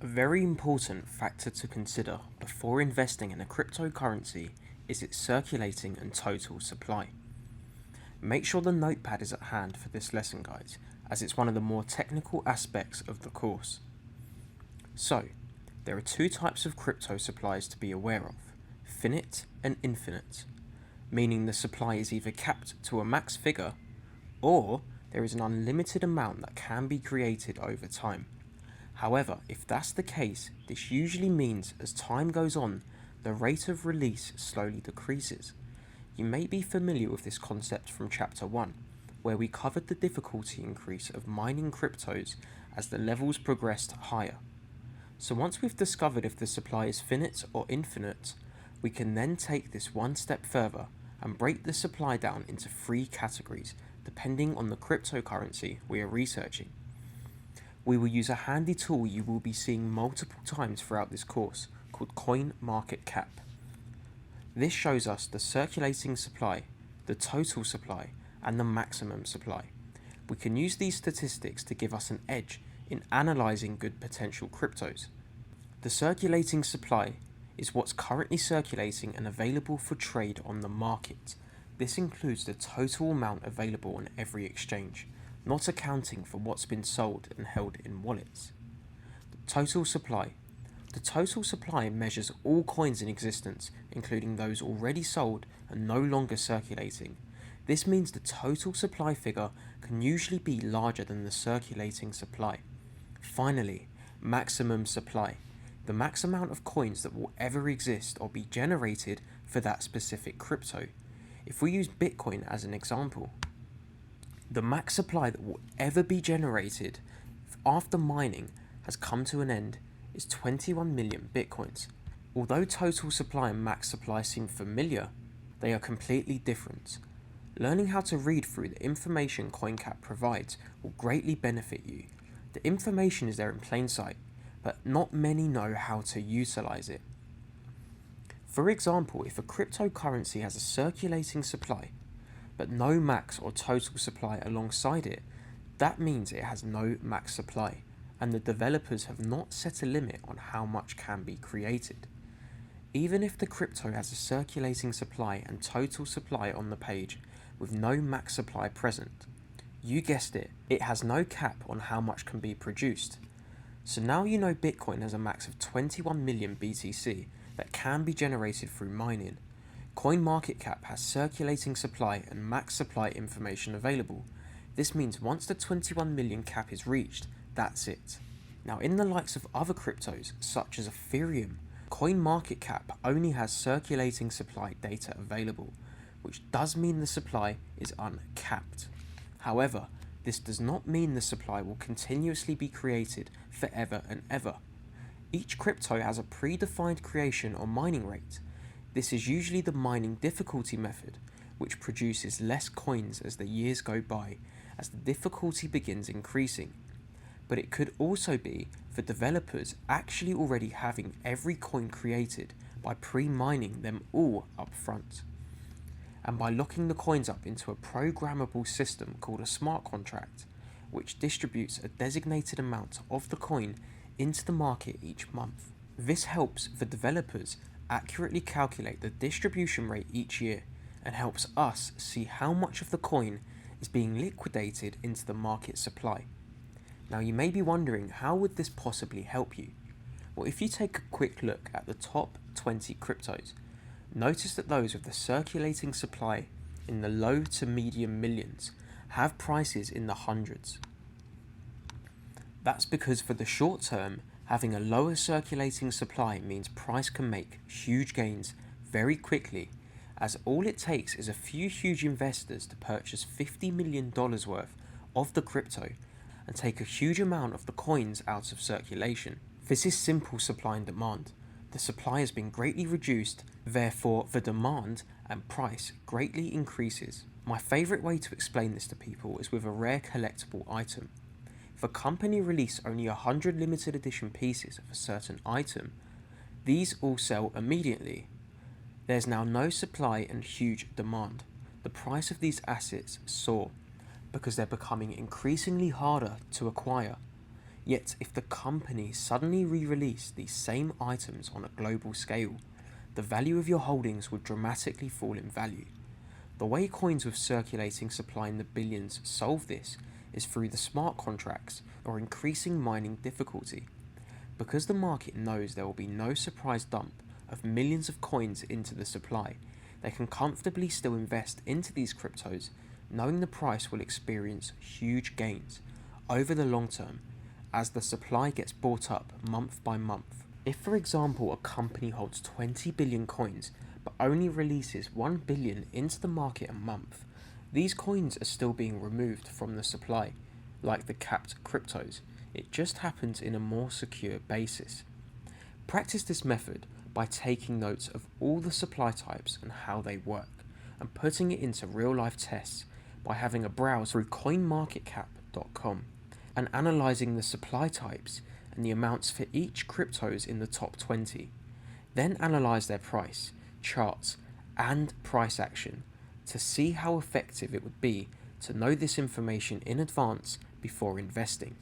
A very important factor to consider before investing in a cryptocurrency is its circulating and total supply. Make sure the notepad is at hand for this lesson, guys, as it's one of the more technical aspects of the course. So, there are two types of crypto supplies to be aware of, finite and infinite, meaning the supply is either capped to a max figure or there is an unlimited amount that can be created over time. However, if that's the case, this usually means as time goes on, the rate of release slowly decreases. You may be familiar with this concept from Chapter 1, where we covered the difficulty increase of mining cryptos as the levels progressed higher. So once we've discovered if the supply is finite or infinite, we can then take this one step further and break the supply down into three categories, depending on the cryptocurrency we are researching. We will use a handy tool you will be seeing multiple times throughout this course called CoinMarketCap. This shows us the circulating supply, the total supply, and the maximum supply. We can use these statistics to give us an edge in analysing good potential cryptos. The circulating supply is what's currently circulating and available for trade on the market. This includes the total amount available on every exchange, not accounting for what's been sold and held in wallets. The total supply. The total supply measures all coins in existence, including those already sold and no longer circulating. This means the total supply figure can usually be larger than the circulating supply. Finally, maximum supply. The max amount of coins that will ever exist or be generated for that specific crypto. If we use Bitcoin as an example, the max supply that will ever be generated after mining has come to an end is 21 million Bitcoins. Although total supply and max supply seem familiar, they are completely different. Learning how to read through the information CoinCap provides will greatly benefit you. The information is there in plain sight, but not many know how to utilize it. For example, if a cryptocurrency has a circulating supply, but no max or total supply alongside it, that means it has no max supply, and the developers have not set a limit on how much can be created. Even if the crypto has a circulating supply and total supply on the page with no max supply present, you guessed it, it has no cap on how much can be produced. So now you know Bitcoin has a max of 21 million BTC that can be generated through mining. CoinMarketCap has circulating supply and max supply information available. This means once the 21 million cap is reached, that's it. Now in the likes of other cryptos, such as Ethereum, CoinMarketCap only has circulating supply data available, which does mean the supply is uncapped. However, this does not mean the supply will continuously be created forever and ever. Each crypto has a predefined creation or mining rate. This is usually the mining difficulty method, which produces less coins as the years go by, as the difficulty begins increasing. But it could also be for developers actually already having every coin created by pre-mining them all up front, and by locking the coins up into a programmable system called a smart contract, which distributes a designated amount of the coin into the market each month. This helps the developers accurately calculate the distribution rate each year and helps us see how much of the coin is being liquidated into the market supply. Now you may be wondering, how would this possibly help you? Well, if you take a quick look at the top 20 cryptos, notice that those with the circulating supply in the low to medium millions have prices in the hundreds. That's because for the short term, having a lower circulating supply means price can make huge gains very quickly, as all it takes is a few huge investors to purchase $50 million worth of the crypto and take a huge amount of the coins out of circulation. This is simple supply and demand. The supply has been greatly reduced, therefore the demand and price greatly increases. My favourite way to explain this to people is with a rare collectible item. If a company release only 100 limited edition pieces of a certain item, these all sell immediately. There's now no supply and huge demand. The price of these assets soar because they're becoming increasingly harder to acquire. Yet if the company suddenly re-released these same items on a global scale, the value of your holdings would dramatically fall in value. The way coins with circulating supply in the billions solve this is through the smart contracts or increasing mining difficulty. Because the market knows there will be no surprise dump of millions of coins into the supply, they can comfortably still invest into these cryptos, knowing the price will experience huge gains over the long term as the supply gets bought up month by month. If, for example, a company holds 20 billion coins but only releases 1 billion into the market a month, these coins are still being removed from the supply, like the capped cryptos. It just happens in a more secure basis. Practice this method by taking notes of all the supply types and how they work, and putting it into real-life tests by having a browse through coinmarketcap.com and analysing the supply types and the amounts for each cryptos in the top 20. Then analyse their price, charts, and price action to see how effective it would be to know this information in advance before investing.